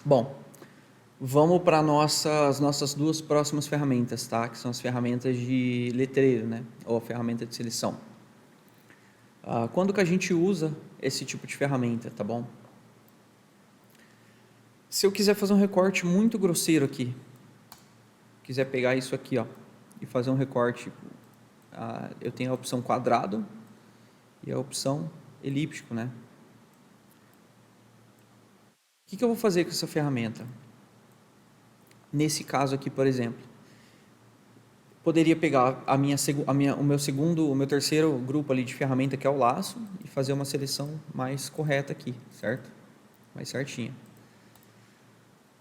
Bom, vamos para as nossas duas próximas ferramentas, tá? Que são as ferramentas de letreiro, né? Ou a ferramenta de seleção. Quando que a gente usa esse tipo de ferramenta, tá bom? Se eu quiser fazer um recorte muito grosseiro aqui, quiser pegar isso aqui, ó, e fazer um recorte, eu tenho a opção quadrado e a opção elíptico, né? O que eu vou fazer com essa ferramenta? Nesse caso aqui, por exemplo, poderia pegar o meu terceiro grupo ali de ferramenta, que é o laço, e fazer uma seleção mais correta aqui, certo? Mais certinha.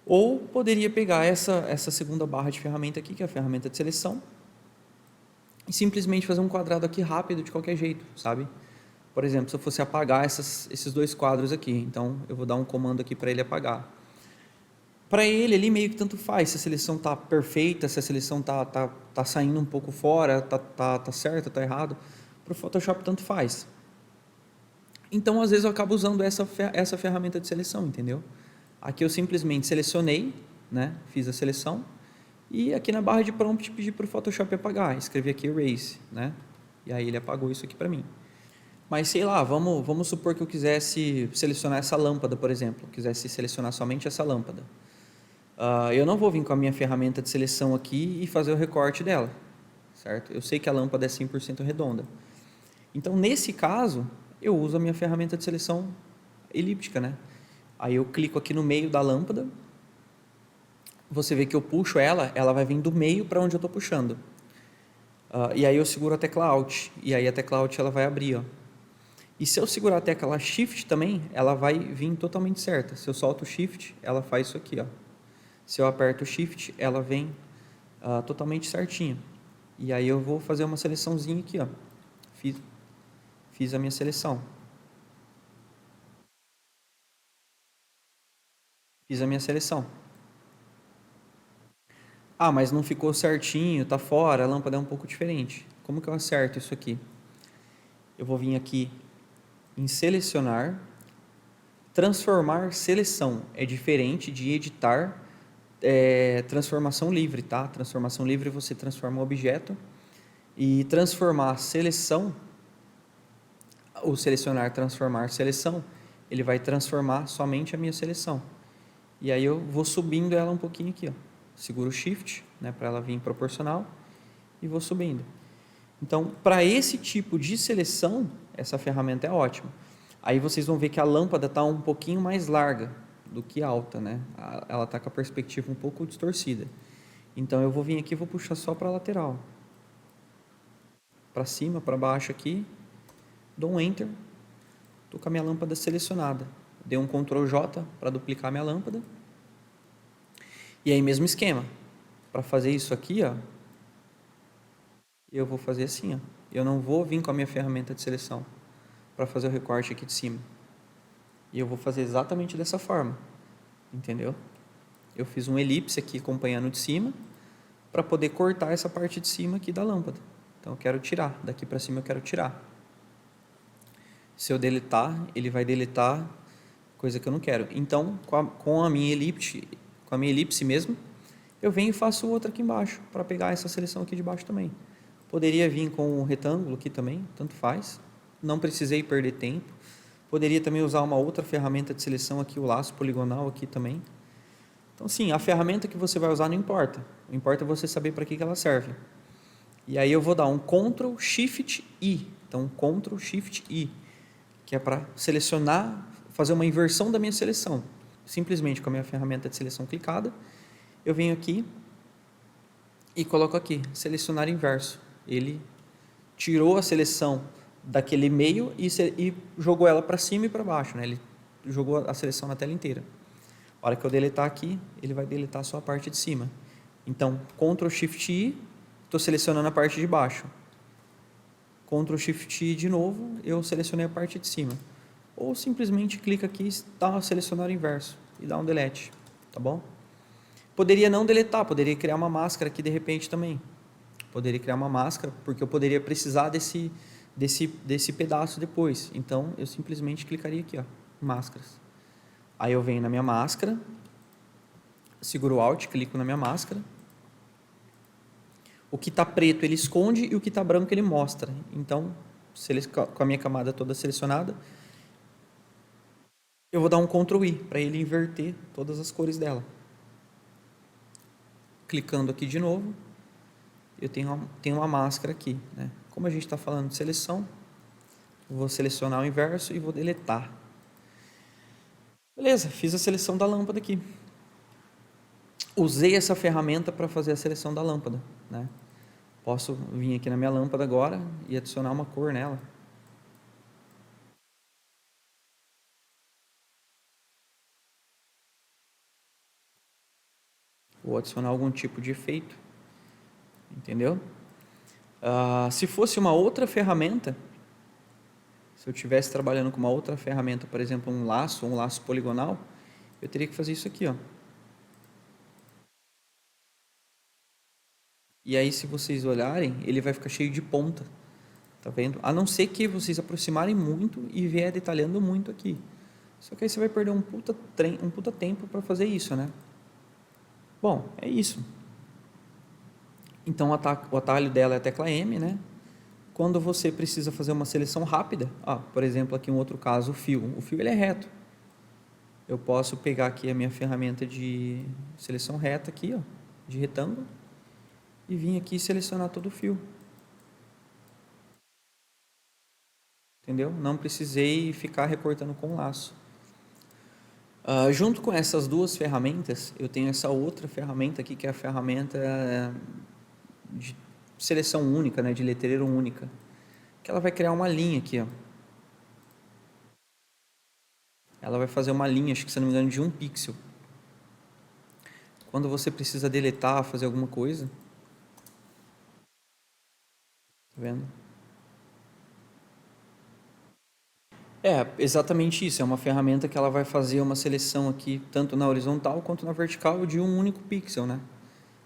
Ou poderia pegar essa segunda barra de ferramenta aqui, que é a ferramenta de seleção, e simplesmente fazer um quadrado aqui rápido de qualquer jeito, sabe? Por exemplo, se eu fosse apagar esses dois quadros aqui, então eu vou dar um comando aqui para ele apagar. Para ele meio que tanto faz se a seleção está perfeita, se a seleção tá saindo um pouco fora, tá certo, tá errado. Para o Photoshop tanto faz. Então, às vezes eu acabo usando essa ferramenta de seleção, entendeu? Aqui eu simplesmente selecionei, né? Fiz a seleção e aqui na barra de prompt pedi para o Photoshop apagar. Escrevi aqui erase, né? E aí ele apagou isso aqui para mim. Mas sei lá, vamos supor que eu quisesse selecionar essa lâmpada, por exemplo. Quisesse selecionar somente essa lâmpada. Eu não vou vir com a minha ferramenta de seleção aqui e fazer o recorte dela, certo? Eu sei que a lâmpada é 100% redonda. Então, nesse caso, eu uso a minha ferramenta de seleção elíptica, né? Aí eu clico aqui no meio da lâmpada, você vê que eu puxo ela vai vir do meio para onde eu estou puxando. E aí eu seguro a tecla Alt, e aí a tecla Alt ela vai abrir, ó. E se eu segurar a tecla Shift também, ela vai vir totalmente certa. Se eu solto o Shift, ela faz isso aqui, ó. Se eu aperto o Shift, ela vem totalmente certinha. E aí eu vou fazer uma seleçãozinha aqui, ó. Fiz a minha seleção. Fiz a minha seleção. Mas não ficou certinho, tá fora, a lâmpada é um pouco diferente. Como que eu acerto isso aqui? Eu vou vir aqui em selecionar, transformar seleção. É diferente de editar transformação livre, tá? Transformação livre você transforma um objeto e transformar seleção, ou selecionar, transformar seleção, ele vai transformar somente a minha seleção. E aí eu vou subindo ela um pouquinho aqui, ó. Seguro o Shift, né, para ela vir proporcional e vou subindo. Então, para esse tipo de seleção, essa ferramenta é ótima. Aí vocês vão ver que a lâmpada está um pouquinho mais larga do que alta, né? Ela está com a perspectiva um pouco distorcida. Então eu vou vir aqui e vou puxar só para a lateral. Para cima, para baixo aqui. Dou um Enter. Estou com a minha lâmpada selecionada. Dei um Ctrl J para duplicar a minha lâmpada. E aí mesmo esquema. Para fazer isso aqui, ó, eu vou fazer assim, ó. Eu não vou vir com a minha ferramenta de seleção para fazer o recorte aqui de cima. E eu vou fazer exatamente dessa forma, entendeu? Eu fiz um elipse aqui acompanhando de cima para poder cortar essa parte de cima aqui da lâmpada. Então eu quero tirar, daqui para cima eu quero tirar. Se eu deletar, ele vai deletar coisa que eu não quero. Então, com a minha elipse mesmo, eu venho e faço outra aqui embaixo para pegar essa seleção aqui de baixo também. Poderia vir com um retângulo aqui também, tanto faz. Não precisei perder tempo. Poderia também usar uma outra ferramenta de seleção aqui, o laço poligonal aqui também. Então, sim, a ferramenta que você vai usar não importa. O importa é você saber para que ela serve. E aí eu vou dar um Ctrl Shift I. Então, Ctrl Shift I, que é para selecionar, fazer uma inversão da minha seleção. Simplesmente com a minha ferramenta de seleção clicada, eu venho aqui e coloco aqui, selecionar inverso. Ele tirou a seleção daquele meio e jogou ela para cima e para baixo, né? Ele jogou a seleção na tela inteira. A hora que eu deletar aqui, ele vai deletar só a parte de cima. Então, Ctrl Shift I, estou selecionando a parte de baixo. Ctrl Shift I de novo, eu selecionei a parte de cima. Ou simplesmente clica aqui, dá selecionar inverso e dá um delete, tá bom? Poderia não deletar, poderia criar uma máscara aqui de repente também. Poderia criar uma máscara, porque eu poderia precisar desse pedaço depois. Então, eu simplesmente clicaria aqui, ó, máscaras. Aí eu venho na minha máscara, Seguro o Alt, clico na minha máscara. O que está preto ele esconde e o que está branco ele mostra. Então, com a minha camada toda selecionada, eu vou dar um Ctrl I para ele inverter todas as cores dela. Clicando aqui de novo, eu tenho uma máscara aqui, né? Como a gente está falando de seleção, eu vou selecionar o inverso e vou deletar. Beleza, fiz a seleção da lâmpada aqui. Usei essa ferramenta para fazer a seleção da lâmpada, né? Posso vir aqui na minha lâmpada agora e adicionar uma cor nela. Vou adicionar algum tipo de efeito, entendeu? Se fosse uma outra ferramenta, se eu estivesse trabalhando com uma outra ferramenta, por exemplo, um laço poligonal, eu teria que fazer isso aqui, ó. E aí, se vocês olharem, ele vai ficar cheio de ponta, tá vendo? A não ser que vocês aproximarem muito e vier detalhando muito aqui. Só que aí você vai perder um puta tempo para fazer isso, né? Bom, é isso. Então, o atalho dela é a tecla M, né? Quando você precisa fazer uma seleção rápida, por exemplo, aqui um outro caso, o fio. O fio ele é reto. Eu posso pegar aqui a minha ferramenta de seleção reta aqui, ó, de retângulo, e vir aqui e selecionar todo o fio. Entendeu? Não precisei ficar recortando com laço. Junto com essas duas ferramentas, eu tenho essa outra ferramenta aqui, que é a ferramenta de seleção única, né, de letreiro única, que ela vai criar uma linha aqui, ó. Ela vai fazer uma linha, acho que se não me engano, de 1 pixel. Quando você precisa deletar, fazer alguma coisa, tá vendo? É, exatamente isso. É uma ferramenta que ela vai fazer uma seleção aqui, tanto na horizontal quanto na vertical, de um único pixel, né?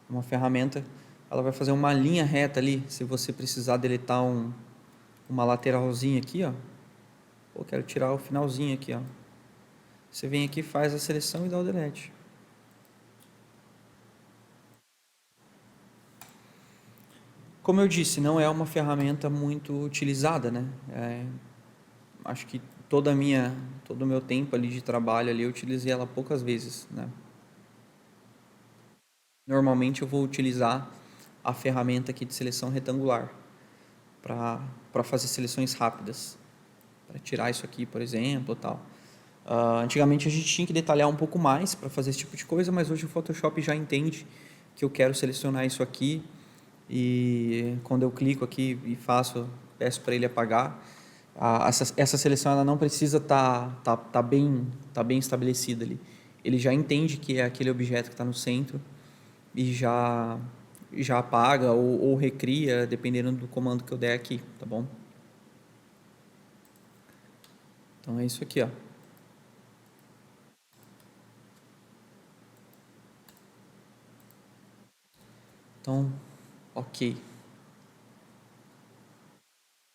Uma ferramenta, ela vai fazer uma linha reta ali. Se você precisar deletar uma lateralzinha aqui, ó. Pô, quero tirar o finalzinho aqui, ó. Você vem aqui, faz a seleção e dá o delete. Como eu disse, não é uma ferramenta muito utilizada, né? Acho que todo o meu tempo ali de trabalho ali, eu utilizei ela poucas vezes, né? Normalmente eu vou utilizar a ferramenta aqui de seleção retangular para fazer seleções rápidas, para tirar isso aqui, por exemplo, tal. Antigamente a gente tinha que detalhar um pouco mais para fazer esse tipo de coisa, mas hoje o Photoshop já entende que eu quero selecionar isso aqui e quando eu clico aqui e peço para ele apagar, essa seleção ela não precisa tá bem estabelecida ali. Ele já entende que é aquele objeto que está no centro e já apaga ou recria, dependendo do comando que eu der aqui, tá bom? Então é isso aqui, ó. Então, ok.